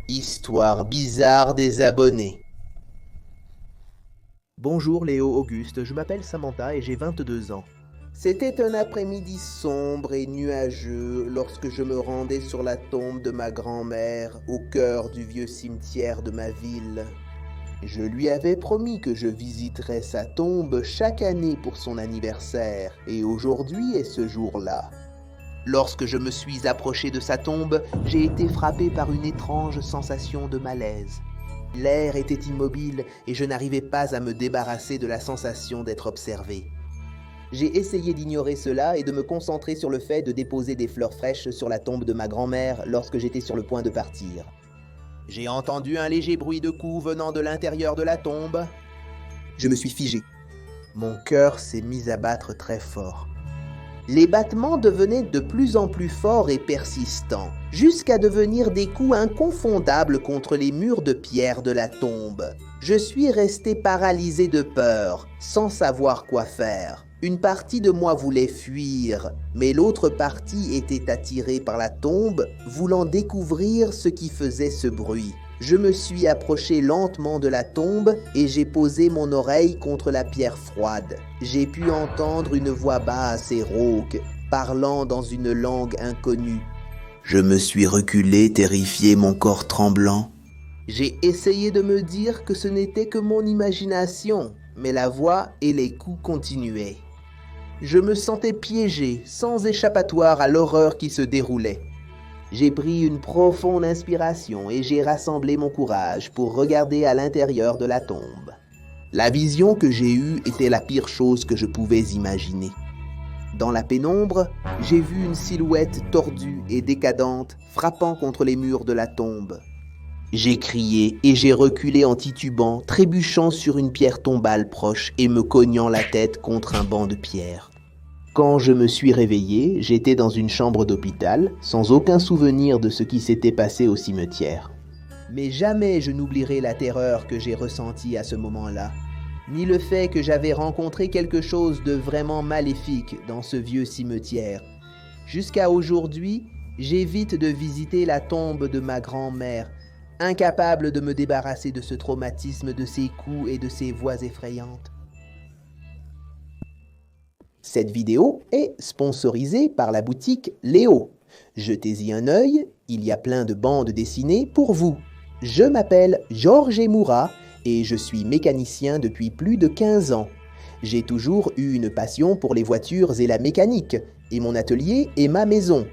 Histoire bizarre des abonnés. Bonjour Léo Auguste, je m'appelle Samantha et j'ai 22 ans. C'était un après-midi sombre et nuageux lorsque je me rendais sur la tombe de ma grand-mère au cœur du vieux cimetière de ma ville. Je lui avais promis que je visiterais sa tombe chaque année pour son anniversaire et aujourd'hui est ce jour-là. Lorsque je me suis approché de sa tombe, j'ai été frappé par une étrange sensation de malaise. L'air était immobile et je n'arrivais pas à me débarrasser de la sensation d'être observé. J'ai essayé d'ignorer cela et de me concentrer sur le fait de déposer des fleurs fraîches sur la tombe de ma grand-mère lorsque j'étais sur le point de partir. J'ai entendu un léger bruit de coups venant de l'intérieur de la tombe. Je me suis figé. Mon cœur s'est mis à battre très fort. Les battements devenaient de plus en plus forts et persistants, jusqu'à devenir des coups inconfondables contre les murs de pierre de la tombe. Je suis resté paralysé de peur, sans savoir quoi faire. Une partie de moi voulait fuir, mais l'autre partie était attirée par la tombe, voulant découvrir ce qui faisait ce bruit. Je me suis approché lentement de la tombe et j'ai posé mon oreille contre la pierre froide. J'ai pu entendre une voix basse et rauque, parlant dans une langue inconnue. Je me suis reculé, terrifié, mon corps tremblant. J'ai essayé de me dire que ce n'était que mon imagination, mais la voix et les coups continuaient. Je me sentais piégé, sans échappatoire à l'horreur qui se déroulait. J'ai pris une profonde inspiration et j'ai rassemblé mon courage pour regarder à l'intérieur de la tombe. La vision que j'ai eue était la pire chose que je pouvais imaginer. Dans la pénombre, j'ai vu une silhouette tordue et décadente frappant contre les murs de la tombe. J'ai crié et j'ai reculé en titubant, trébuchant sur une pierre tombale proche et me cognant la tête contre un banc de pierre. Quand je me suis réveillé, j'étais dans une chambre d'hôpital, sans aucun souvenir de ce qui s'était passé au cimetière. Mais jamais je n'oublierai la terreur que j'ai ressentie à ce moment-là, ni le fait que j'avais rencontré quelque chose de vraiment maléfique dans ce vieux cimetière. Jusqu'à aujourd'hui, j'évite de visiter la tombe de ma grand-mère, incapable de me débarrasser de ce traumatisme, de ses coups et de ses voix effrayantes. Cette vidéo est sponsorisée par la boutique Léo. Jetez-y un œil, il y a plein de bandes dessinées pour vous. Je m'appelle Georges Emoura et je suis mécanicien depuis plus de 15 ans. J'ai toujours eu une passion pour les voitures et la mécanique, et mon atelier est ma maison.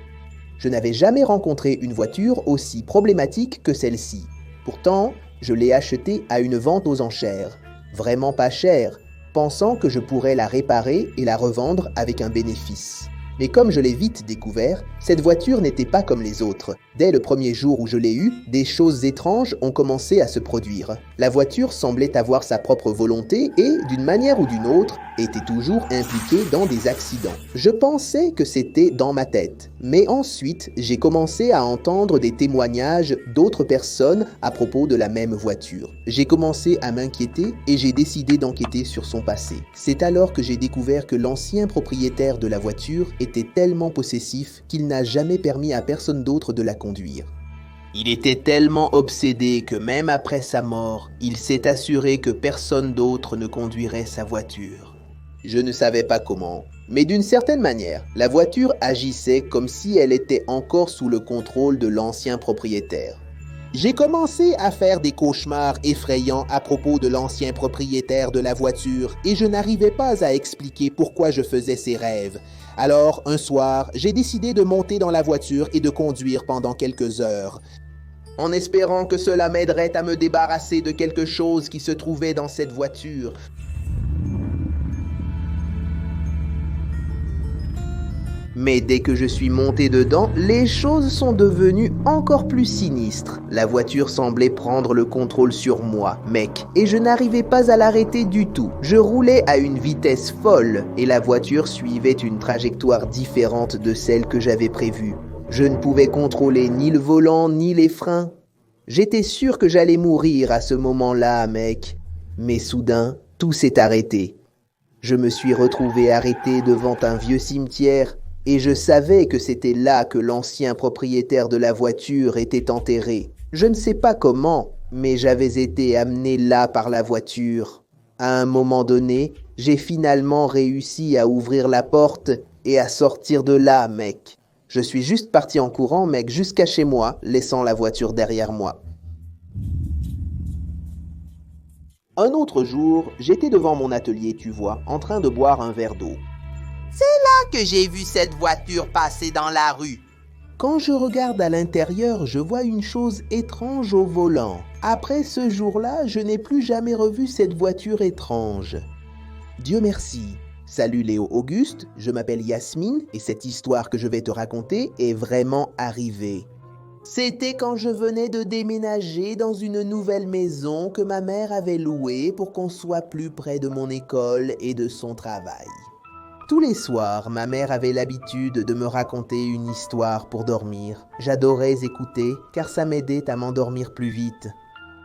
Je n'avais jamais rencontré une voiture aussi problématique que celle-ci. Pourtant, je l'ai achetée à une vente aux enchères, vraiment pas chère, pensant que je pourrais la réparer et la revendre avec un bénéfice. Mais comme je l'ai vite découvert, cette voiture n'était pas comme les autres. Dès le premier jour où je l'ai eue, des choses étranges ont commencé à se produire. La voiture semblait avoir sa propre volonté et, d'une manière ou d'une autre, était toujours impliquée dans des accidents. Je pensais que c'était dans ma tête, mais ensuite, j'ai commencé à entendre des témoignages d'autres personnes à propos de la même voiture. J'ai commencé à m'inquiéter et j'ai décidé d'enquêter sur son passé. C'est alors que j'ai découvert que l'ancien propriétaire de la voiture était tellement possessif qu'il n'a jamais permis à personne d'autre de la conduire. Il était tellement obsédé que même après sa mort, il s'est assuré que personne d'autre ne conduirait sa voiture. Je ne savais pas comment, mais d'une certaine manière, la voiture agissait comme si elle était encore sous le contrôle de l'ancien propriétaire. J'ai commencé à faire des cauchemars effrayants à propos de l'ancien propriétaire de la voiture et je n'arrivais pas à expliquer pourquoi je faisais ces rêves. Alors, un soir, j'ai décidé de monter dans la voiture et de conduire pendant quelques heures, en espérant que cela m'aiderait à me débarrasser de quelque chose qui se trouvait dans cette voiture. Mais dès que je suis monté dedans, les choses sont devenues encore plus sinistres. La voiture semblait prendre le contrôle sur moi, mec, et je n'arrivais pas à l'arrêter du tout. Je roulais à une vitesse folle, et la voiture suivait une trajectoire différente de celle que j'avais prévue. Je ne pouvais contrôler ni le volant, ni les freins. J'étais sûr que j'allais mourir à ce moment-là, mec. Mais soudain, tout s'est arrêté. Je me suis retrouvé arrêté devant un vieux cimetière, Et je savais que c'était là que l'ancien propriétaire de la voiture était enterré. Je ne sais pas comment, mais j'avais été amené là par la voiture. À un moment donné, j'ai finalement réussi à ouvrir la porte et à sortir de là, mec. Je suis juste parti en courant, mec, jusqu'à chez moi, laissant la voiture derrière moi. Un autre jour, j'étais devant mon atelier, tu vois, en train de boire un verre d'eau. C'est là que j'ai vu cette voiture passer dans la rue. Quand je regarde à l'intérieur, je vois une chose étrange au volant. Après ce jour-là, je n'ai plus jamais revu cette voiture étrange. Dieu merci. Salut Léo Auguste, je m'appelle Yasmine et cette histoire que je vais te raconter est vraiment arrivée. C'était quand je venais de déménager dans une nouvelle maison que ma mère avait louée pour qu'on soit plus près de mon école et de son travail. Tous les soirs, ma mère avait l'habitude de me raconter une histoire pour dormir. J'adorais écouter car ça m'aidait à m'endormir plus vite.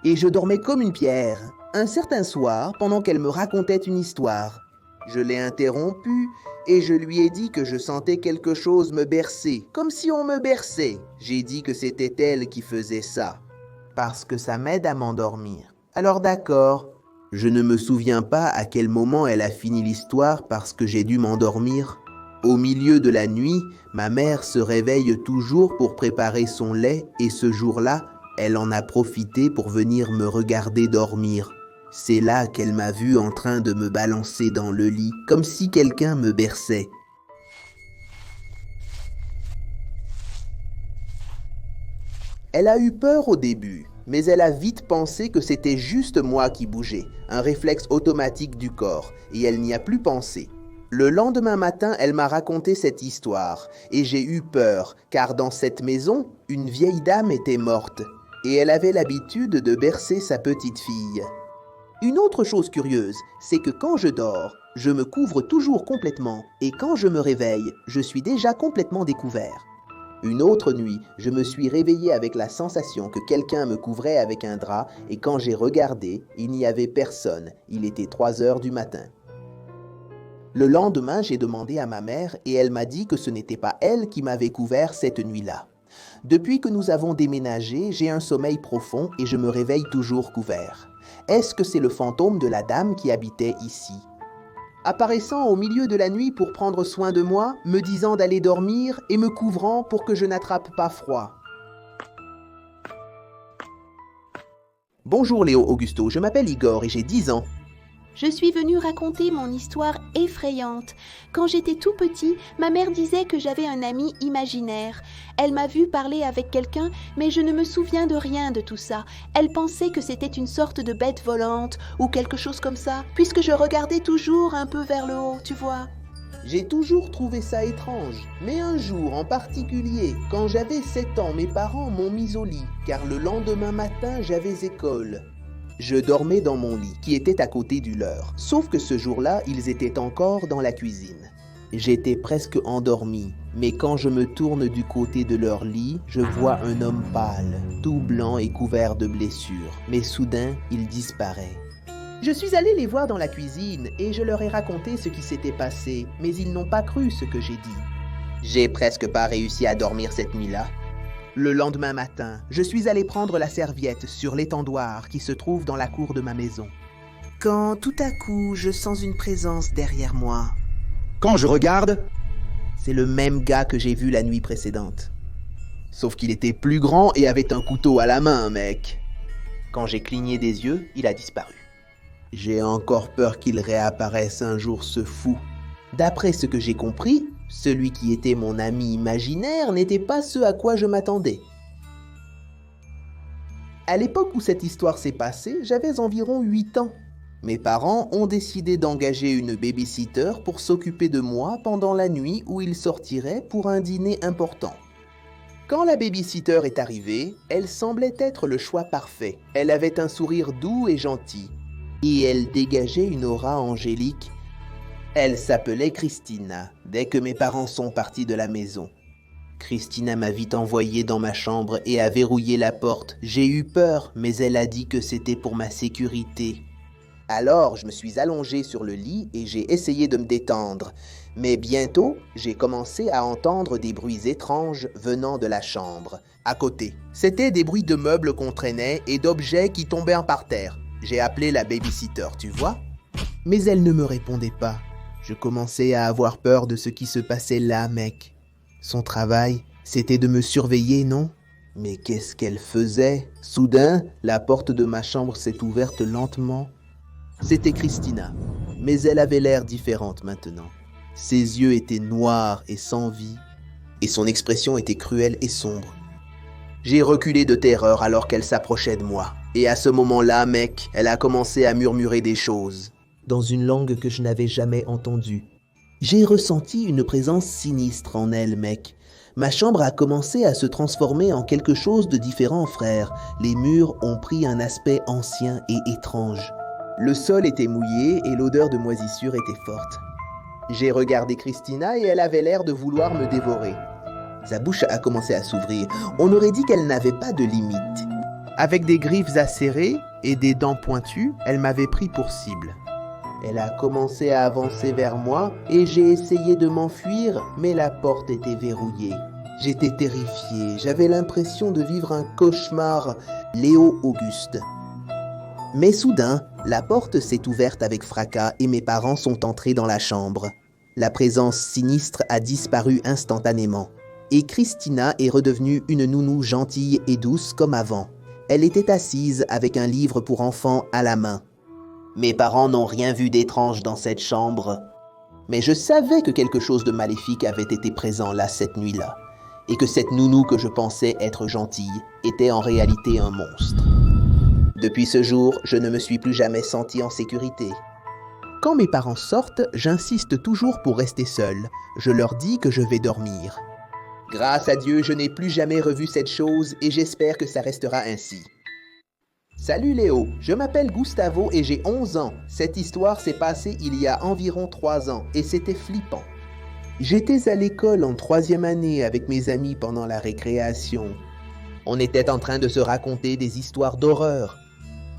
Et je dormais comme une pierre. Un certain soir, pendant qu'elle me racontait une histoire, je l'ai interrompue et je lui ai dit que je sentais quelque chose me bercer, comme si on me berçait. J'ai dit que c'était elle qui faisait ça, parce que ça m'aide à m'endormir. Alors d'accord. Je ne me souviens pas à quel moment elle a fini l'histoire parce que j'ai dû m'endormir. Au milieu de la nuit, ma mère se réveille toujours pour préparer son lait et ce jour-là, elle en a profité pour venir me regarder dormir. C'est là qu'elle m'a vu en train de me balancer dans le lit, comme si quelqu'un me berçait. Elle a eu peur au début, mais elle a vite pensé que c'était juste moi qui bougeais, un réflexe automatique du corps, et elle n'y a plus pensé. Le lendemain matin, elle m'a raconté cette histoire, et j'ai eu peur, car dans cette maison, une vieille dame était morte, et elle avait l'habitude de bercer sa petite fille. Une autre chose curieuse, c'est que quand je dors, je me couvre toujours complètement, et quand je me réveille, je suis déjà complètement découvert. Une autre nuit, je me suis réveillé avec la sensation que quelqu'un me couvrait avec un drap et quand j'ai regardé, il n'y avait personne. Il était 3 heures du matin. Le lendemain, j'ai demandé à ma mère et elle m'a dit que ce n'était pas elle qui m'avait couvert cette nuit-là. Depuis que nous avons déménagé, j'ai un sommeil profond et je me réveille toujours couvert. Est-ce que c'est le fantôme de la dame qui habitait ici ? Apparaissant au milieu de la nuit pour prendre soin de moi, me disant d'aller dormir et me couvrant pour que je n'attrape pas froid. Bonjour Léo Augusto, je m'appelle Igor et j'ai 10 ans. Je suis venue raconter mon histoire effrayante. Quand j'étais tout petit, ma mère disait que j'avais un ami imaginaire. Elle m'a vu parler avec quelqu'un, mais je ne me souviens de rien de tout ça. Elle pensait que c'était une sorte de bête volante ou quelque chose comme ça, puisque je regardais toujours un peu vers le haut, tu vois. J'ai toujours trouvé ça étrange, mais un jour en particulier, quand j'avais 7 ans, mes parents m'ont mis au lit, car le lendemain matin, j'avais école. Je dormais dans mon lit, qui était à côté du leur, sauf que ce jour-là, ils étaient encore dans la cuisine. J'étais presque endormi, mais quand je me tourne du côté de leur lit, je vois un homme pâle, tout blanc et couvert de blessures, mais soudain, il disparaît. Je suis allé les voir dans la cuisine et je leur ai raconté ce qui s'était passé, mais ils n'ont pas cru ce que j'ai dit. J'ai presque pas réussi à dormir cette nuit-là. Le lendemain matin, je suis allé prendre la serviette sur l'étendoir qui se trouve dans la cour de ma maison. Quand tout à coup, je sens une présence derrière moi. Quand je regarde, c'est le même gars que j'ai vu la nuit précédente. Sauf qu'il était plus grand et avait un couteau à la main, mec. Quand j'ai cligné des yeux, il a disparu. J'ai encore peur qu'il réapparaisse un jour, ce fou. D'après ce que j'ai compris, celui qui était mon ami imaginaire n'était pas ce à quoi je m'attendais. À l'époque où cette histoire s'est passée, j'avais environ 8 ans. Mes parents ont décidé d'engager une babysitter pour s'occuper de moi pendant la nuit où ils sortiraient pour un dîner important. Quand la babysitter est arrivée, elle semblait être le choix parfait. Elle avait un sourire doux et gentil, et elle dégageait une aura angélique. Elle s'appelait Christina, dès que mes parents sont partis de la maison. Christina m'a vite envoyé dans ma chambre et a verrouillé la porte. J'ai eu peur, mais elle a dit que c'était pour ma sécurité. Alors, je me suis allongé sur le lit et j'ai essayé de me détendre. Mais bientôt, j'ai commencé à entendre des bruits étranges venant de la chambre, à côté. C'étaient des bruits de meubles qu'on traînait et d'objets qui tombaient par terre. J'ai appelé la babysitter, tu vois? Mais elle ne me répondait pas. Je commençais à avoir peur de ce qui se passait là, mec. Son travail, c'était de me surveiller, non? Mais qu'est-ce qu'elle faisait? Soudain, la porte de ma chambre s'est ouverte lentement. C'était Christina, mais elle avait l'air différente maintenant. Ses yeux étaient noirs et sans vie, et son expression était cruelle et sombre. J'ai reculé de terreur alors qu'elle s'approchait de moi. Et à ce moment-là, mec, elle a commencé à murmurer des choses, dans une langue que je n'avais jamais entendue. J'ai ressenti une présence sinistre en elle, mec. Ma chambre a commencé à se transformer en quelque chose de différent, frère. Les murs ont pris un aspect ancien et étrange. Le sol était mouillé et l'odeur de moisissure était forte. J'ai regardé Christina et elle avait l'air de vouloir me dévorer. Sa bouche a commencé à s'ouvrir. On aurait dit qu'elle n'avait pas de limite. Avec des griffes acérées et des dents pointues, elle m'avait pris pour cible. Elle a commencé à avancer vers moi et j'ai essayé de m'enfuir, mais la porte était verrouillée. J'étais terrifié, j'avais l'impression de vivre un cauchemar. Léo Auguste. Mais soudain, la porte s'est ouverte avec fracas et mes parents sont entrés dans la chambre. La présence sinistre a disparu instantanément. Et Christina est redevenue une nounou gentille et douce comme avant. Elle était assise avec un livre pour enfants à la main. Mes parents n'ont rien vu d'étrange dans cette chambre. Mais je savais que quelque chose de maléfique avait été présent là cette nuit-là. Et que cette nounou que je pensais être gentille était en réalité un monstre. Depuis ce jour, je ne me suis plus jamais senti en sécurité. Quand mes parents sortent, j'insiste toujours pour rester seul. Je leur dis que je vais dormir. Grâce à Dieu, je n'ai plus jamais revu cette chose et j'espère que ça restera ainsi. Salut Léo, je m'appelle Gustavo et j'ai 11 ans. Cette histoire s'est passée il y a environ 3 ans et c'était flippant. J'étais à l'école en 3e année avec mes amis pendant la récréation. On était en train de se raconter des histoires d'horreur.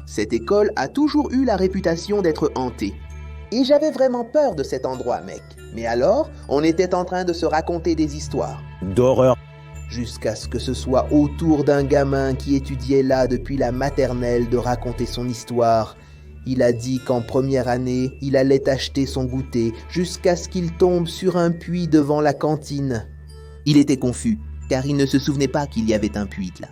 Cette école a toujours eu la réputation d'être hantée. Et j'avais vraiment peur de cet endroit, mec. Mais alors, on était en train de se raconter des histoires. D'horreur. Jusqu'à ce que ce soit au tour d'un gamin qui étudiait là depuis la maternelle de raconter son histoire. Il a dit qu'en première année, il allait acheter son goûter jusqu'à ce qu'il tombe sur un puits devant la cantine. Il était confus, car il ne se souvenait pas qu'il y avait un puits là.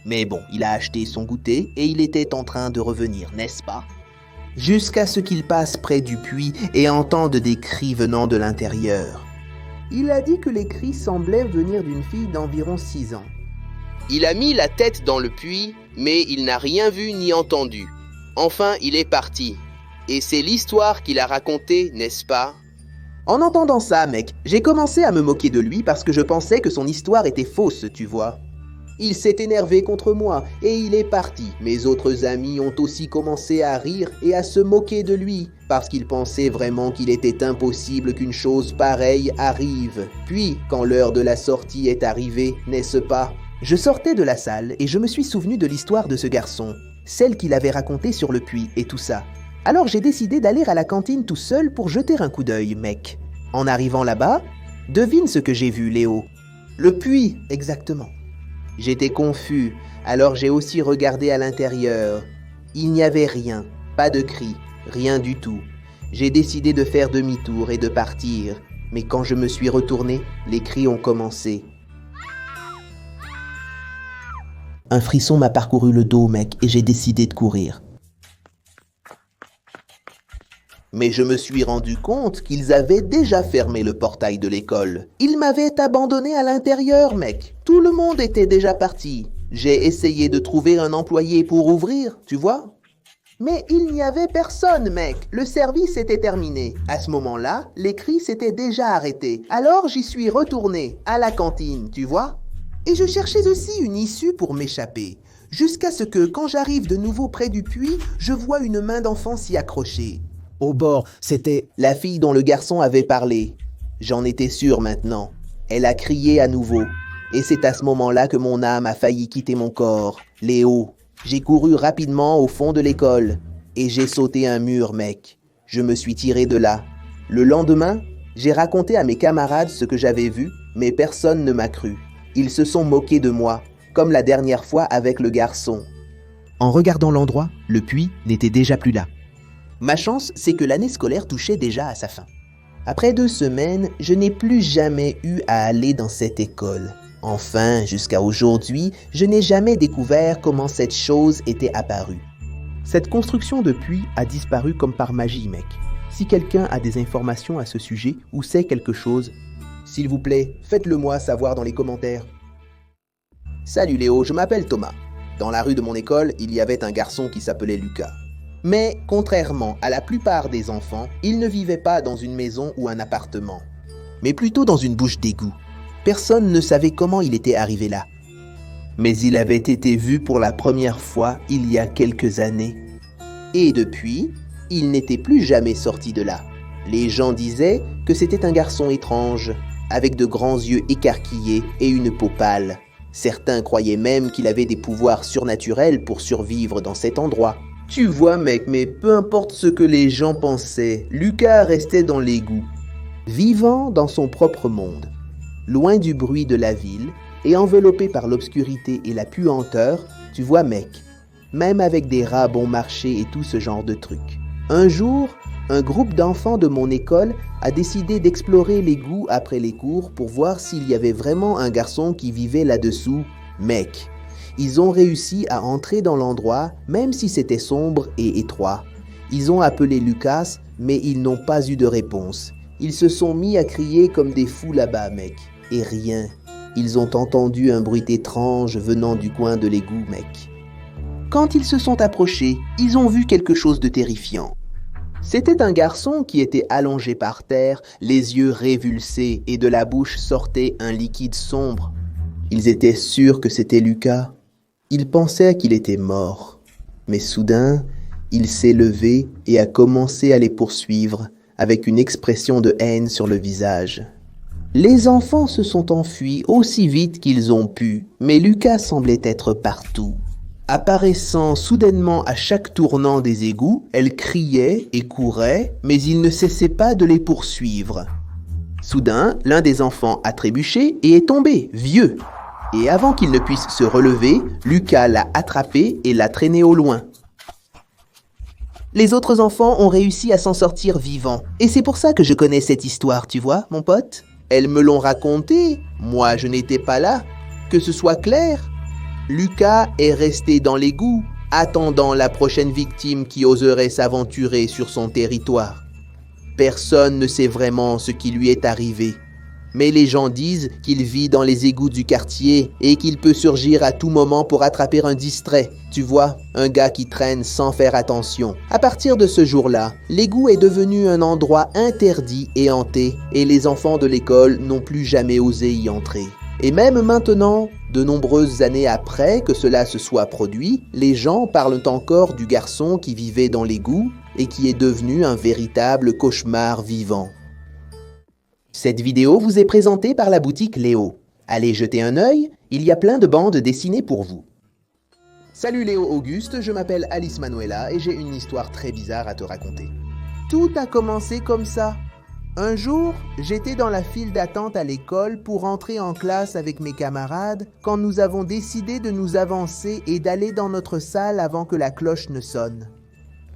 Mais bon, il a acheté son goûter et il était en train de revenir, n'est-ce pas? Jusqu'à ce qu'il passe près du puits et entende des cris venant de l'intérieur. Il a dit que les cris semblaient venir d'une fille d'environ 6 ans. Il a mis la tête dans le puits, mais il n'a rien vu ni entendu. Enfin, il est parti. Et c'est l'histoire qu'il a racontée, n'est-ce pas? En entendant ça, mec, j'ai commencé à me moquer de lui parce que je pensais que son histoire était fausse, tu vois. Il s'est énervé contre moi et il est parti. Mes autres amis ont aussi commencé à rire et à se moquer de lui parce qu'ils pensaient vraiment qu'il était impossible qu'une chose pareille arrive. Puis, quand l'heure de la sortie est arrivée, n'est-ce pas? Je sortais de la salle et je me suis souvenu de l'histoire de ce garçon, celle qu'il avait racontée sur le puits et tout ça. Alors j'ai décidé d'aller à la cantine tout seul pour jeter un coup d'œil, mec. En arrivant là-bas, devine ce que j'ai vu, Léo. Le puits, exactement. J'étais confus, alors j'ai aussi regardé à l'intérieur. Il n'y avait rien, pas de cris, rien du tout. J'ai décidé de faire demi-tour et de partir, mais quand je me suis retourné, les cris ont commencé. Un frisson m'a parcouru le dos, mec, et j'ai décidé de courir. Mais je me suis rendu compte qu'ils avaient déjà fermé le portail de l'école. Ils m'avaient abandonné à l'intérieur, mec. Tout le monde était déjà parti. J'ai essayé de trouver un employé pour ouvrir, tu vois. Mais il n'y avait personne, mec. Le service était terminé. À ce moment-là, les cris s'étaient déjà arrêtés. Alors j'y suis retourné, à la cantine, tu vois. Et je cherchais aussi une issue pour m'échapper. Jusqu'à ce que, quand j'arrive de nouveau près du puits, je vois une main d'enfant s'y accrocher. Au bord, c'était la fille dont le garçon avait parlé. J'en étais sûr maintenant. Elle a crié à nouveau. Et c'est à ce moment-là que mon âme a failli quitter mon corps. Léo, j'ai couru rapidement au fond de l'école. Et j'ai sauté un mur, mec. Je me suis tiré de là. Le lendemain, J'ai raconté à mes camarades ce que j'avais vu, mais personne ne m'a cru. Ils se sont moqués de moi, comme la dernière fois avec le garçon. En regardant l'endroit, le puits n'était déjà plus là. Ma chance, c'est que l'année scolaire touchait déjà à sa fin. Après 2 semaines, je n'ai plus jamais eu à aller dans cette école. Enfin, jusqu'à aujourd'hui, je n'ai jamais découvert comment cette chose était apparue. Cette construction de puits a disparu comme par magie, mec. Si quelqu'un a des informations à ce sujet ou sait quelque chose, s'il vous plaît, faites-le moi savoir dans les commentaires. Salut Léo, je m'appelle Thomas. Dans la rue de mon école, il y avait un garçon qui s'appelait Lucas. Mais, contrairement à la plupart des enfants, il ne vivait pas dans une maison ou un appartement, mais plutôt dans une bouche d'égout. Personne ne savait comment il était arrivé là. Mais il avait été vu pour la première fois il y a quelques années. Et depuis, il n'était plus jamais sorti de là. Les gens disaient que c'était un garçon étrange, avec de grands yeux écarquillés et une peau pâle. Certains croyaient même qu'il avait des pouvoirs surnaturels pour survivre dans cet endroit. Tu vois mec, mais peu importe ce que les gens pensaient, Lucas restait dans l'égout, vivant dans son propre monde, loin du bruit de la ville et enveloppé par l'obscurité et la puanteur, tu vois mec, même avec des rats bon marché et tout ce genre de trucs. Un jour, un groupe d'enfants de mon école a décidé d'explorer l'égout après les cours pour voir s'il y avait vraiment un garçon qui vivait là-dessous. Mec, ils ont réussi à entrer dans l'endroit, même si c'était sombre et étroit. Ils ont appelé Lucas, mais ils n'ont pas eu de réponse. Ils se sont mis à crier comme des fous là-bas, mec. Et rien. Ils ont entendu un bruit étrange venant du coin de l'égout, mec. Quand ils se sont approchés, ils ont vu quelque chose de terrifiant. C'était un garçon qui était allongé par terre, les yeux révulsés et de la bouche sortait un liquide sombre. Ils étaient sûrs que c'était Lucas. Ils pensaient qu'il était mort. Mais soudain, il s'est levé et a commencé à les poursuivre avec une expression de haine sur le visage. Les enfants se sont enfuis aussi vite qu'ils ont pu, mais Lucas semblait être partout. Apparaissant soudainement à chaque tournant des égouts, elle criait et courait, mais il ne cessait pas de les poursuivre. Soudain, l'un des enfants a trébuché et est tombé, vieux. Et avant qu'il ne puisse se relever, Lucas l'a attrapé et l'a traîné au loin. Les autres enfants ont réussi à s'en sortir vivants. Et c'est pour ça que je connais cette histoire, tu vois, mon pote. Elles me l'ont racontée, moi je n'étais pas là. Que ce soit clair, Lucas est resté dans l'égout, attendant la prochaine victime qui oserait s'aventurer sur son territoire. Personne ne sait vraiment ce qui lui est arrivé. Mais les gens disent qu'il vit dans les égouts du quartier et qu'il peut surgir à tout moment pour attraper un distrait. Tu vois, un gars qui traîne sans faire attention. À partir de ce jour-là, l'égout est devenu un endroit interdit et hanté et les enfants de l'école n'ont plus jamais osé y entrer. Et même maintenant, de nombreuses années après que cela se soit produit, les gens parlent encore du garçon qui vivait dans l'égout et qui est devenu un véritable cauchemar vivant. Cette vidéo vous est présentée par la boutique Léo. Allez jeter un œil, il y a plein de bandes dessinées pour vous. Salut Léo Auguste, je m'appelle Alice Manuela et j'ai une histoire très bizarre à te raconter. Tout a commencé comme ça. Un jour, j'étais dans la file d'attente à l'école pour entrer en classe avec mes camarades quand nous avons décidé de nous avancer et d'aller dans notre salle avant que la cloche ne sonne.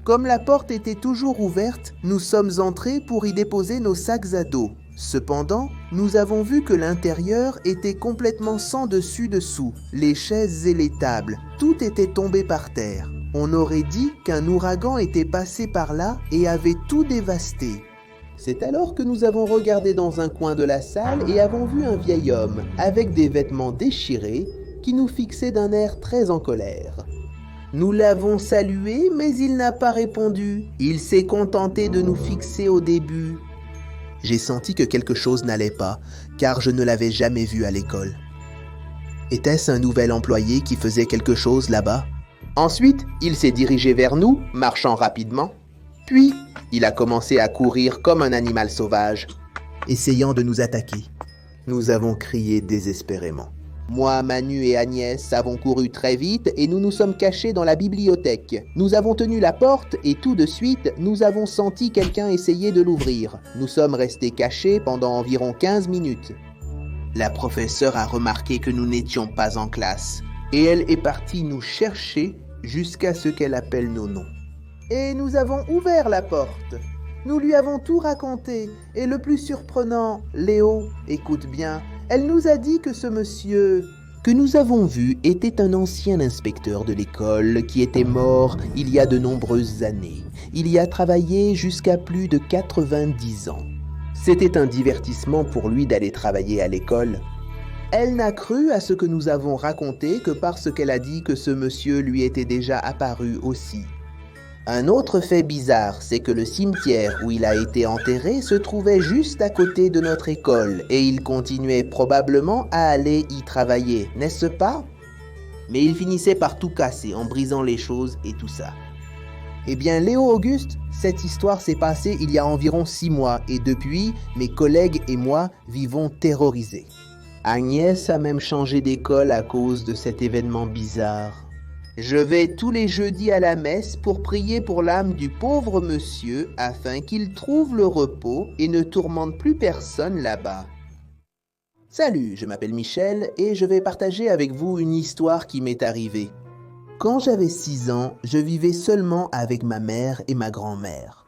Comme la porte était toujours ouverte, nous sommes entrés pour y déposer nos sacs à dos. Cependant, nous avons vu que l'intérieur était complètement sans dessus-dessous, les chaises et les tables, tout était tombé par terre. On aurait dit qu'un ouragan était passé par là et avait tout dévasté. C'est alors que nous avons regardé dans un coin de la salle et avons vu un vieil homme, avec des vêtements déchirés, qui nous fixait d'un air très en colère. Nous l'avons salué, mais il n'a pas répondu. Il s'est contenté de nous fixer au début. J'ai senti que quelque chose n'allait pas, car je ne l'avais jamais vu à l'école. Était-ce un nouvel employé qui faisait quelque chose là-bas? Ensuite, il s'est dirigé vers nous, marchant rapidement. Puis, il a commencé à courir comme un animal sauvage, essayant de nous attaquer. Nous avons crié désespérément. Moi, Manu et Agnès avons couru très vite et nous nous sommes cachés dans la bibliothèque. Nous avons tenu la porte et tout de suite, nous avons senti quelqu'un essayer de l'ouvrir. Nous sommes restés cachés pendant environ 15 minutes. La professeure a remarqué que nous n'étions pas en classe et elle est partie nous chercher jusqu'à ce qu'elle appelle nos noms. Et nous avons ouvert la porte. Nous lui avons tout raconté et le plus surprenant, Léo, écoute bien, elle nous a dit que ce monsieur que nous avons vu était un ancien inspecteur de l'école qui était mort il y a de nombreuses années. Il y a travaillé jusqu'à plus de 90 ans. C'était un divertissement pour lui d'aller travailler à l'école. Elle n'a cru à ce que nous avons raconté que parce qu'elle a dit que ce monsieur lui était déjà apparu aussi. Un autre fait bizarre, c'est que le cimetière où il a été enterré se trouvait juste à côté de notre école et il continuait probablement à aller y travailler, n'est-ce pas? Mais il finissait par tout casser en brisant les choses et tout ça. Eh bien, Léo Auguste, cette histoire s'est passée il y a environ 6 mois et depuis, mes collègues et moi vivons terrorisés. Agnès a même changé d'école à cause de cet événement bizarre. Je vais tous les jeudis à la messe pour prier pour l'âme du pauvre monsieur afin qu'il trouve le repos et ne tourmente plus personne là-bas. Salut, je m'appelle Michel et je vais partager avec vous une histoire qui m'est arrivée. Quand j'avais 6 ans, je vivais seulement avec ma mère et ma grand-mère.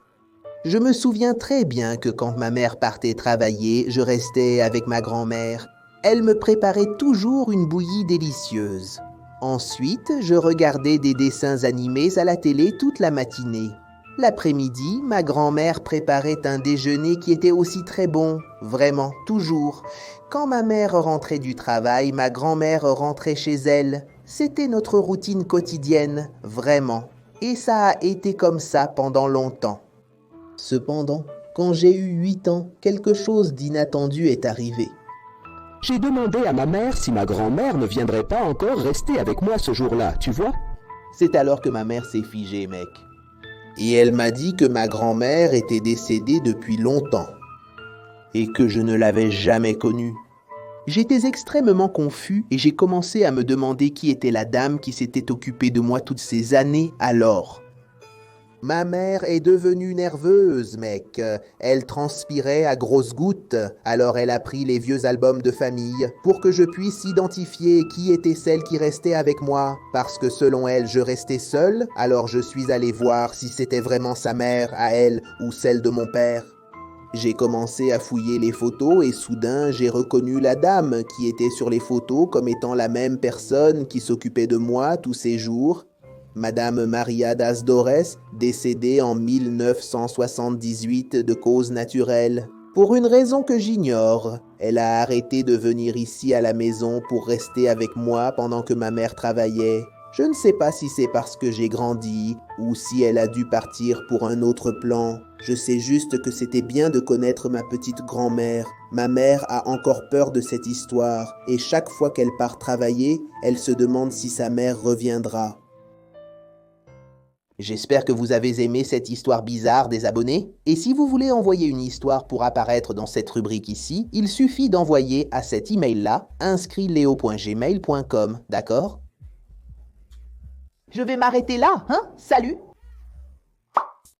Je me souviens très bien que quand ma mère partait travailler, je restais avec ma grand-mère. Elle me préparait toujours une bouillie délicieuse. Ensuite, je regardais des dessins animés à la télé toute la matinée. L'après-midi, ma grand-mère préparait un déjeuner qui était aussi très bon, vraiment, toujours. Quand ma mère rentrait du travail, ma grand-mère rentrait chez elle. C'était notre routine quotidienne, vraiment. Et ça a été comme ça pendant longtemps. Cependant, quand j'ai eu 8 ans, quelque chose d'inattendu est arrivé. J'ai demandé à ma mère si ma grand-mère ne viendrait pas encore rester avec moi ce jour-là, tu vois? C'est alors que ma mère s'est figée, mec. Et elle m'a dit que ma grand-mère était décédée depuis longtemps et que je ne l'avais jamais connue. J'étais extrêmement confus et j'ai commencé à me demander qui était la dame qui s'était occupée de moi toutes ces années alors. Ma mère est devenue nerveuse, mec. Elle transpirait à grosses gouttes. Alors elle a pris les vieux albums de famille pour que je puisse identifier qui était celle qui restait avec moi. Parce que selon elle, je restais seul, alors je suis allé voir si c'était vraiment sa mère à elle ou celle de mon père. J'ai commencé à fouiller les photos et soudain, j'ai reconnu la dame qui était sur les photos comme étant la même personne qui s'occupait de moi tous ces jours. Madame Maria das Dores, décédée en 1978 de cause naturelle. Pour une raison que j'ignore, elle a arrêté de venir ici à la maison pour rester avec moi pendant que ma mère travaillait. Je ne sais pas si c'est parce que j'ai grandi ou si elle a dû partir pour un autre plan. Je sais juste que c'était bien de connaître ma petite grand-mère. Ma mère a encore peur de cette histoire et chaque fois qu'elle part travailler, elle se demande si sa mère reviendra. J'espère que vous avez aimé cette histoire bizarre des abonnés. Et si vous voulez envoyer une histoire pour apparaître dans cette rubrique ici, il suffit d'envoyer à cet email-là, inscritleo.gmail.com, d'accord? Je vais m'arrêter là, hein? Salut!